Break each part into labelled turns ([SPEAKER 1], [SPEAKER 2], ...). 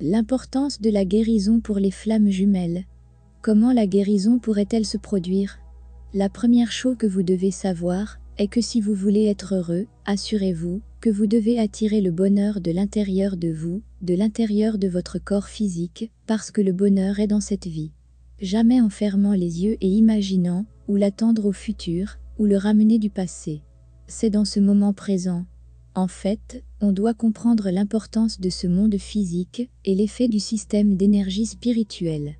[SPEAKER 1] L'importance de la guérison pour les flammes jumelles. Comment la guérison pourrait-elle se produire? La première chose que vous devez savoir est que si vous voulez être heureux, assurez-vous que vous devez attirer le bonheur de l'intérieur de vous, de l'intérieur de votre corps physique, parce que le bonheur est dans cette vie. Jamais en fermant les yeux et imaginant, ou l'attendre au futur, ou le ramener du passé. C'est dans ce moment présent. En fait, on doit comprendre l'importance de ce monde physique et l'effet du système d'énergie spirituelle.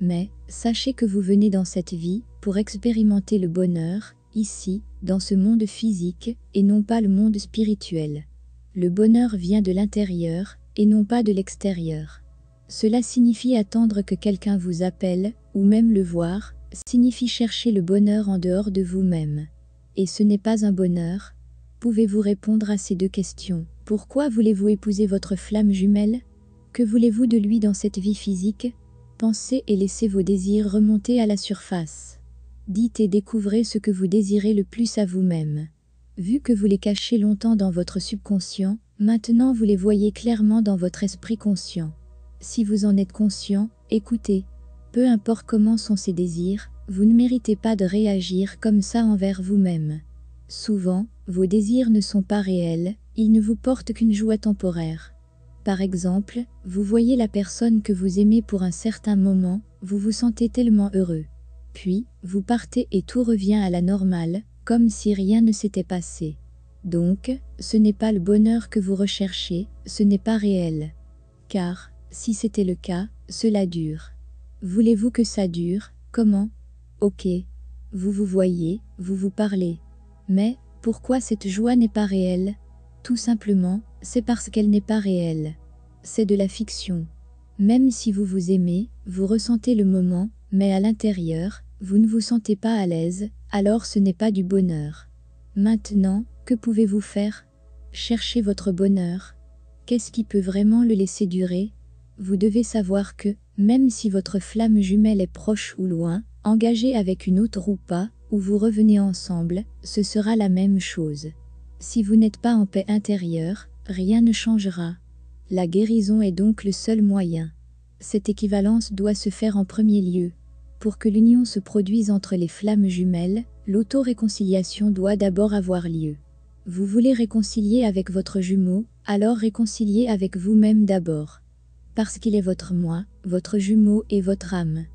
[SPEAKER 1] Mais, sachez que vous venez dans cette vie pour expérimenter le bonheur, ici, dans ce monde physique, et non pas le monde spirituel. Le bonheur vient de l'intérieur, et non pas de l'extérieur. Cela signifie attendre que quelqu'un vous appelle, ou même le voir, signifie chercher le bonheur en dehors de vous-même. Et ce n'est pas un bonheur. Pouvez-vous répondre à ces deux questions? Pourquoi voulez-vous épouser votre flamme jumelle? Que voulez-vous de lui dans cette vie physique? Pensez et laissez vos désirs remonter à la surface. Dites et découvrez ce que vous désirez le plus à vous-même. Vu que vous les cachez longtemps dans votre subconscient, maintenant vous les voyez clairement dans votre esprit conscient. Si vous en êtes conscient, écoutez. Peu importe comment sont ces désirs, vous ne méritez pas de réagir comme ça envers vous-même. Souvent, vos désirs ne sont pas réels, ils ne vous portent qu'une joie temporaire. Par exemple, vous voyez la personne que vous aimez pour un certain moment, vous vous sentez tellement heureux. Puis, vous partez et tout revient à la normale, comme si rien ne s'était passé. Donc, ce n'est pas le bonheur que vous recherchez, ce n'est pas réel. Car, si c'était le cas, cela dure. Voulez-vous que ça dure? Comment? Ok. Vous vous voyez, vous vous parlez. Mais, pourquoi cette joie n'est pas réelle? Tout simplement, c'est parce qu'elle n'est pas réelle. C'est de la fiction. Même si vous vous aimez, vous ressentez le moment, mais à l'intérieur, vous ne vous sentez pas à l'aise, alors ce n'est pas du bonheur. Maintenant, que pouvez-vous faire? Cherchez votre bonheur. Qu'est-ce qui peut vraiment le laisser durer? Vous devez savoir que, même si votre flamme jumelle est proche ou loin, engagée avec une autre ou pas, ou vous revenez ensemble, ce sera la même chose. Si vous n'êtes pas en paix intérieure, rien ne changera. La guérison est donc le seul moyen. Cette équivalence doit se faire en premier lieu. Pour que l'union se produise entre les flammes jumelles, l'auto-réconciliation doit d'abord avoir lieu. Vous voulez réconcilier avec votre jumeau, alors réconciliez avec vous-même d'abord. Parce qu'il est votre moi, votre jumeau et votre âme.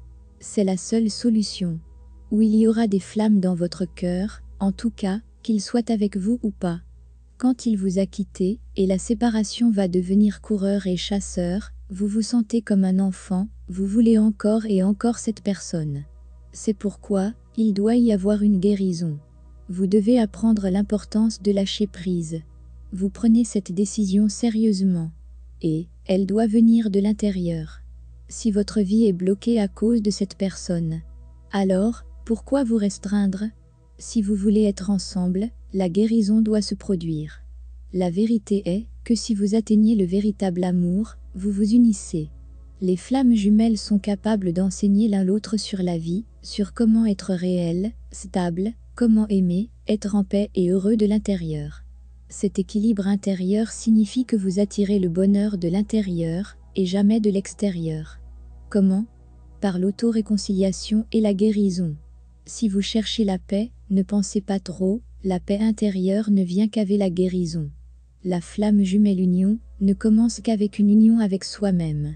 [SPEAKER 1] C'est la seule solution. Où il y aura des flammes dans votre cœur, en tout cas, qu'il soit avec vous ou pas. Quand il vous a quitté, et la séparation va devenir coureur et chasseur, vous vous sentez comme un enfant, vous voulez encore et encore cette personne. C'est pourquoi, il doit y avoir une guérison. Vous devez apprendre l'importance de lâcher prise. Vous prenez cette décision sérieusement. Et, elle doit venir de l'intérieur. Si votre vie est bloquée à cause de cette personne, alors, pourquoi vous restreindre? Si vous voulez être ensemble, la guérison doit se produire. La vérité est que si vous atteignez le véritable amour, vous vous unissez. Les flammes jumelles sont capables d'enseigner l'un l'autre sur la vie, sur comment être réel, stable, comment aimer, être en paix et heureux de l'intérieur. Cet équilibre intérieur signifie que vous attirez le bonheur de l'intérieur, et jamais de l'extérieur. Comment? Par l'auto-réconciliation et la guérison. Si vous cherchez la paix, ne pensez pas trop, la paix intérieure ne vient qu'avec la guérison. La flamme jumelle union ne commence qu'avec une union avec soi-même.